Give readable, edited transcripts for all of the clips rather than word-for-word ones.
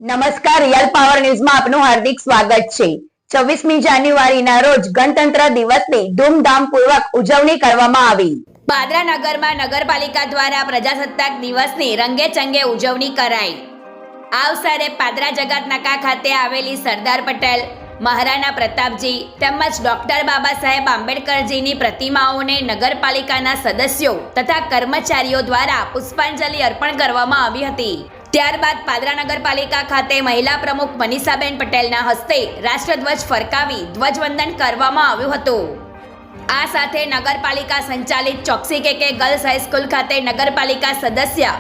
નમસ્કાર, real power ન્યૂઝમાં આપનું હાર્દિક સ્વાગત છે। 24મી જાન્યુઆરીના રોજ ગણતંત્ર દિવસની ધૂમધામપૂર્વક ઉજવણી કરવામાં આવી। પાદરા નગરમાં નગરપાલિકા દ્વારા પ્રજાસત્તાક દિવસની રંગેચંગે ઉજવણી કરાઈ। આ અવસરે પાદરા જગત નાકા ખાતે આવેલી સરદાર પટેલ, મહારાણા પ્રતાપજી તેમજ ડોક્ટર બાબા સાહેબ આંબેડકરજીની પ્રતિમાઓને નગરપાલિકાના સદસ્યો તથા કર્મચારીઓ દ્વારા પુષ્પાંજલિ અર્પણ કરવામાં આવી હતી। ત્યારબાદ પાદરા નગરપાલિકા ખાતે મહિલા પ્રમુખ મનીષાબેન પટેલના હસ્તે રાષ્ટ્રધ્વજ ફરકાવી ધ્વજવંદન કરવામાં આવ્યું હતું। આ સાથે નગરપાલિકા સંચાલિત ચોકસી કેકે ગર્લ્સ હાઈસ્કૂલ ખાતે નગરપાલિકા સદસ્ય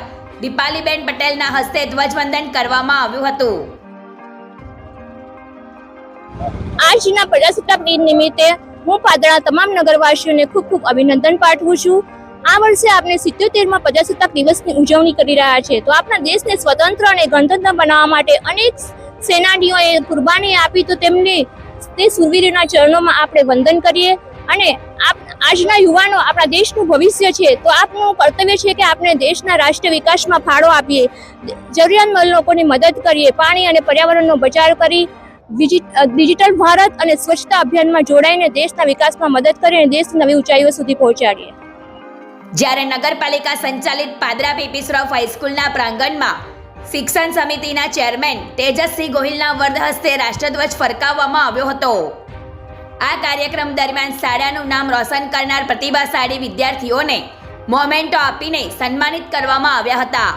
દીપાલીબેન પટેલના હસ્તે ધ્વજવંદન કરવામાં આવ્યું હતું। આજના પ્રજાસત્તાક દિન નિમિત્તે હું પાદરા તમામ નગરવાસીઓને ખૂબ ખૂબ અભિનંદન પાઠવું છું। આ વર્ષે આપણે 77માં પ્રજાસત્તાક દિવસની ઉજવણી કરી રહ્યા છે। તો આપણા દેશને સ્વતંત્ર અને ગણતંત્ર બનાવવા માટે અનેક સેનાનીઓએ કુરબાની આપી, તો તે શૂરવીરોના ચરણોમાં આપણે વંદન કરીએ અને આજના યુવાનો આપણા દેશનું ભવિષ્ય છે। તો આપનું કર્તવ્ય છે કે આપણે દેશના રાષ્ટ્રીય વિકાસમાં ફાળો આપીએ, જરૂરિયાતમંદ લોકોની મદદ કરીએ, પાણી અને પર્યાવરણનો બચાવ કરી ડિજિટલ ભારત અને સ્વચ્છતા અભિયાનમાં જોડાઈને દેશના વિકાસમાં મદદ કરીને દેશની નવી ઊંચાઈઓ સુધી પહોંચાડીએ। જ્યારે નગરપાલિકા સંચાલિત પાદરા પીપી શ્રોફ હાઈસ્કૂલના પ્રાંગણમાં શિક્ષણ સમિતિના ચેરમેન તેજસસિંહ ગોહિલના વરદ હસ્તે રાષ્ટ્રધ્વજ ફરકાવવામાં આવ્યો હતો। આ કાર્યક્રમ દરમિયાન શાળાનું નામ રોશન કરનાર પ્રતિભાશાળી વિદ્યાર્થીઓને મોમેન્ટો આપીને સન્માનિત કરવામાં આવ્યા હતા।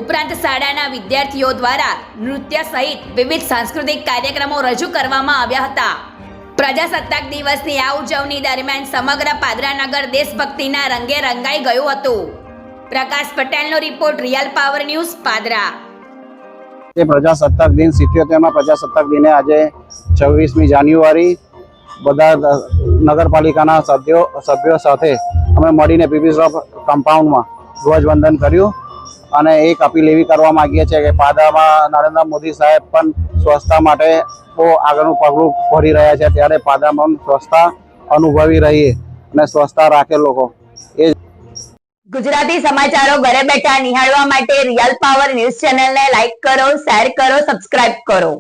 ઉપરાંત શાળાના વિદ્યાર્થીઓ દ્વારા નૃત્ય સહિત વિવિધ સાંસ્કૃતિક કાર્યક્રમો રજૂ કરવામાં આવ્યા હતા। પ્રજાસત્તાક દિવસની આ ઉજવણી દરમિયાન સમગ્ર પાદરા નગર દેશભક્તિના રંગે રંગાઈ ગયું હતું। પ્રકાશ પટેલનો report, real power news, Padra. પ્રજાસત્તાક દિન 77માં પ્રજાસત્તાક દિને આજે 24મી જાન્યુઆરી બધા નગરપાલિકાના સભ્યો સાથે અમે મળીને પીપી શ્રોફ કમ્પાઉન્ડમાં ધ્વજવંદન કર્યું અને એક અપીલ એવી કરવા માંગીએ છીએ કે પાદરામાં નરેન્દ્ર મોદી સાહેબ પણ સ્વચ્છતા માટે બહુ આગળનું પગલું ભરી રહ્યા છે, ત્યારે પાદરામાં સ્વચ્છતા અનુભવી રહીએ અને સ્વચ્છતા રાખે લોકો। એ ગુજરાતી સમાચારો ઘરે બેઠા નિહાળવા માટે રિયલ પાવર ન્યૂઝ ચેનલને લાઈક કરો, શેર કરો, સબસ્ક્રાઇબ કરો।